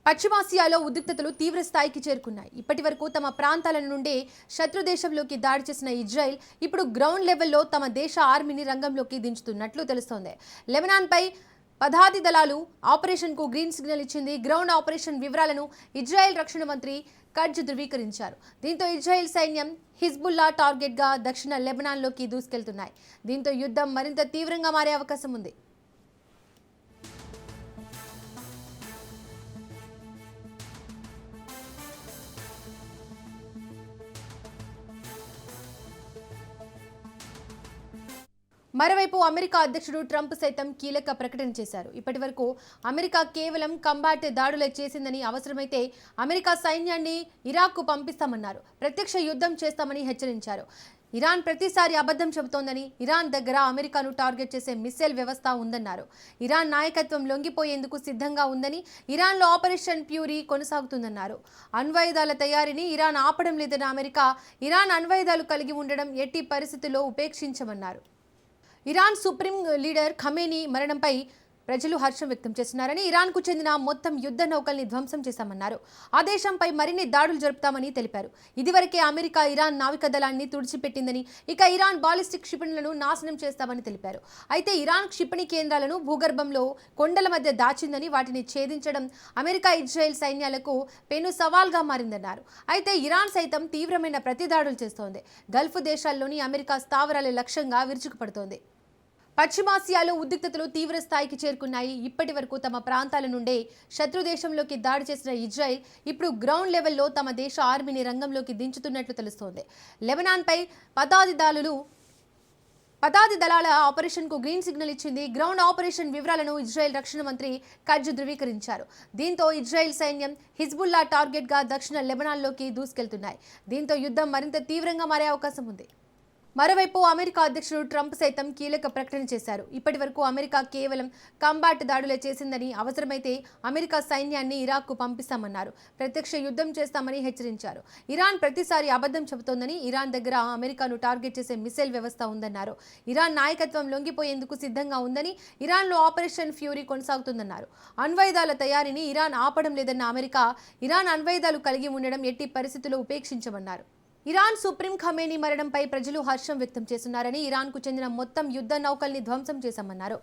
పశ్చిమాసియాలో ఉద్రిక్తతలు తీవ్ర స్థాయికి చేరుకున్నాయి. ఇప్పటివరకు తమ ప్రాంతాల నుండే శత్రు దేశంలోకి దాడి చేసిన ఇజ్రాయెల్ ఇప్పుడు గ్రౌండ్ లెవెల్లో తమ దేశ ఆర్మీని రంగంలోకి దించుతున్నట్లు తెలుస్తోంది. లెబనాన్పై పదాతి దళాలు ఆపరేషన్కు గ్రీన్ సిగ్నల్ ఇచ్చింది. గ్రౌండ్ ఆపరేషన్ వివరాలను ఇజ్రాయెల్ రక్షణ మంత్రి కడ్జ్ ధృవీకరించారు. దీంతో ఇజ్రాయెల్ సైన్యం హిజ్బుల్లా టార్గెట్గా దక్షిణ లెబనాన్లోకి దూసుకెళ్తున్నాయి. దీంతో యుద్ధం మరింత తీవ్రంగా మారే అవకాశం ఉంది. మరోవైపు అమెరికా అధ్యక్షుడు ట్రంప్ సైతం కీలక ప్రకటన చేశారు. ఇప్పటివరకు అమెరికా కేవలం కంబాట్ దాడులే చేసిందని, అవసరమైతే అమెరికా సైన్యాన్ని ఇరాక్కు పంపిస్తామన్నారు. ప్రత్యక్ష యుద్ధం చేస్తామని హెచ్చరించారు. ఇరాన్ ప్రతిసారి అబద్ధం చెబుతోందని, ఇరాన్ దగ్గర అమెరికాను టార్గెట్ చేసే మిస్సైల్ వ్యవస్థ ఉందన్నారు. ఇరాన్ నాయకత్వం లొంగిపోయేందుకు సిద్ధంగా ఉందని, ఇరాన్లో ఆపరేషన్ ఫ్యూరీ కొనసాగుతుందన్నారు. అణ్వాయుధాల తయారీని ఇరాన్ ఆపడం లేదని అమెరికా, ఇరాన్ అణ్వాయుధాలు కలిగి ఉండడం ఎట్టి పరిస్థితుల్లో ఉపేక్షించమన్నారు. ఇరాన్ సుప్రీం లీడర్ ఖమేనీ మరణంపై ప్రజలు హర్షం వ్యక్తం చేస్తున్నారని, ఇరాన్కు చెందిన మొత్తం యుద్ధ నౌకల్ని ధ్వంసం చేశామన్నారు. ఆ దేశంపై మరిన్ని దాడులు జరుపుతామని తెలిపారు. ఇదివరకే అమెరికా ఇరాన్ నావికా దళాన్ని తుడిచిపెట్టిందని, ఇక ఇరాన్ బాలిస్టిక్ క్షిపణులను నాశనం చేస్తామని తెలిపారు. అయితే ఇరాన్ క్షిపణి కేంద్రాలను భూగర్భంలో కొండల మధ్య దాచిందని, వాటిని ఛేదించడం అమెరికా ఇజ్రాయెల్ సైన్యాలకు పెను సవాల్గా మారిందన్నారు. అయితే ఇరాన్ సైతం తీవ్రమైన ప్రతిదాడులు చేస్తోంది. గల్ఫ్ దేశాల్లోని అమెరికా స్థావరాల లక్ష్యంగా విరుచుకుపడుతోంది. పశ్చిమాసియాలో ఉద్రిక్తతలు తీవ్ర స్థాయికి చేరుకున్నాయి. ఇప్పటి వరకు తమ ప్రాంతాల నుండే శత్రు దేశంలోకి దాడి చేసిన ఇజ్రాయెల్ ఇప్పుడు గ్రౌండ్ లెవెల్లో తమ దేశ ఆర్మీని రంగంలోకి దించుతున్నట్లు తెలుస్తోంది. లెబనాన్పై పదాతి దళాల ఆపరేషన్కు గ్రీన్ సిగ్నల్ ఇచ్చింది. గ్రౌండ్ ఆపరేషన్ వివరాలను ఇజ్రాయెల్ రక్షణ మంత్రి కడ్జ్ ధృవీకరించారు. దీంతో ఇజ్రాయెల్ సైన్యం హిజ్బుల్లా టార్గెట్గా దక్షిణ లెబనాన్లోకి దూసుకెళ్తున్నాయి. దీంతో యుద్ధం మరింత తీవ్రంగా మారే అవకాశం ఉంది. మరోవైపు అమెరికా అధ్యక్షుడు ట్రంప్ సైతం కీలక ప్రకటన చేశారు. ఇప్పటివరకు అమెరికా కేవలం కంబాట్ దాడులే చేసిందని, అవసరమైతే అమెరికా సైన్యాన్ని ఇరాక్కు పంపిస్తామన్నారు. ప్రత్యక్ష యుద్ధం చేస్తామని హెచ్చరించారు. ఇరాన్ ప్రతిసారి అబద్ధం చెబుతోందని, ఇరాన్ దగ్గర అమెరికాను టార్గెట్ చేసే మిసైల్ వ్యవస్థ ఉందన్నారు. ఇరాన్ నాయకత్వం లొంగిపోయేందుకు సిద్ధంగా ఉందని, ఇరాన్లో ఆపరేషన్ ఫ్యూరీ కొనసాగుతుందన్నారు. అణ్వాయుధాల తయారీని ఇరాన్ ఆపడం లేదన్న అమెరికా, ఇరాన్ అణ్వాయుధాలు కలిగి ఉండడం ఎట్టి పరిస్థితుల్లో ఉపేక్షించమన్నారు. ఇరాన్ సుప్రీం ఖమేనీ మరణంపై ప్రజలు హర్షం వ్యక్తం చేస్తున్నారని, ఇరాన్కు చెందిన మొత్తం యుద్ధ నౌకల్ని ధ్వంసం చేశామన్నారు.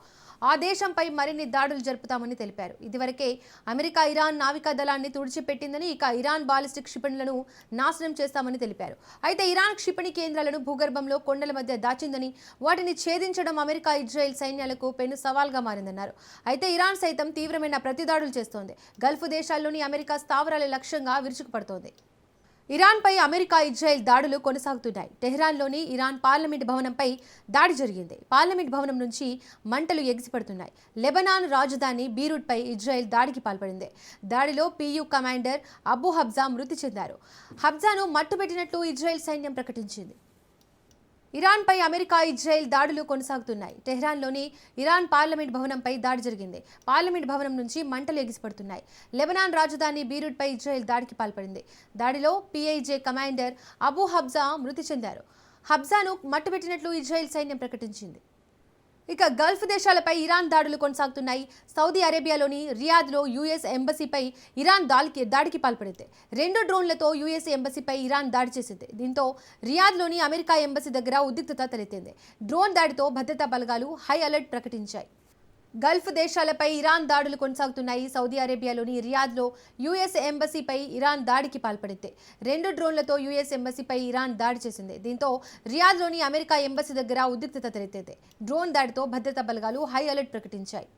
ఆ దేశంపై మరిన్ని దాడులు జరుపుతామని తెలిపారు. ఇదివరకే అమెరికా ఇరాన్ నావికా దళాన్ని తుడిచిపెట్టిందని, ఇక ఇరాన్ బాలిస్టిక్ క్షిపణులను నాశనం చేస్తామని తెలిపారు. అయితే ఇరాన్ క్షిపణి కేంద్రాలను భూగర్భంలో కొండల మధ్య దాచిందని, వాటిని ఛేదించడం అమెరికా ఇజ్రాయెల్ సైన్యాలకు పెను సవాల్గా మారిందన్నారు. అయితే ఇరాన్ సైతం తీవ్రమైన ప్రతిదాడులు చేస్తోంది. గల్ఫ్ దేశాల్లోని అమెరికా స్థావరాల లక్ష్యంగా విరుచుకుపడుతోంది. ఇరాన్పై అమెరికా ఇజ్రాయెల్ దాడులు కొనసాగుతున్నాయి. టెహ్రాన్లోని ఇరాన్ పార్లమెంట్ భవనంపై దాడి జరిగింది. పార్లమెంట్ భవనం నుంచి మంటలు ఎగిసిపడుతున్నాయి. లెబనాన్ రాజధాని బీరూట్పై ఇజ్రాయెల్ దాడికి పాల్పడింది. దాడిలో పియు కమాండర్ అబూ హబ్జా మృతి చెందారు. హబ్జాను మట్టుబెట్టినట్లు ఇజ్రాయెల్ సైన్యం ప్రకటించింది. ఇరాన్పై అమెరికా ఇజ్రాయెల్ దాడులు కొనసాగుతున్నాయి. టెహ్రాన్లోని ఇరాన్ పార్లమెంట్ భవనంపై దాడి జరిగింది. పార్లమెంట్ భవనం నుంచి మంటలు ఎగిసిపడుతున్నాయి. లెబనాన్ రాజధాని బీరూట్పై ఇజ్రాయెల్ దాడికి పాల్పడింది. దాడిలో పిఐజే కమాండర్ అబూ హబ్జా మృతి చెందారు. హబ్జాను మట్టుబెట్టినట్లు ఇజ్రాయెల్ సైన్యం ప్రకటించింది. ఇక గల్ఫ్ దేశాలపై ఇరాన్ దాడులు కొనసాగుతున్నాయి. సౌదీ అరేబియాలోని రియాద్లో యుఎస్ ఎంబసీపై ఇరాన్ దాడికి పాల్పడింది. 2 డ్రోన్లతో యుఎస్ ఎంబసీపై ఇరాన్ దాడి చేసింది. దీంతో రియాద్లోని అమెరికా ఎంబసీ దగ్గర ఉద్రిక్తత తలెత్తింది. డ్రోన్ దాడితో భద్రతా బలగాలు హై అలర్ట్ ప్రకటించాయి. గల్ఫ్ దేశాలపై ఇరాన్ దాడులు కొనసాగుతున్నాయి. సౌదీ అరేబియాలోని రియాద్లో యుఎస్ ఎంబసీపై ఇరాన్ దాడికి పాల్పడింది. 2 డ్రోన్లతో యుఎస్ ఎంబసీపై ఇరాన్ దాడి చేసింది. దీంతో రియాద్లోని అమెరికా ఎంబసీ దగ్గర ఉద్రిక్తత తలెత్తింది. డ్రోన్ దాడితో భద్రతా బలగాలు హై అలర్ట్ ప్రకటించాయి.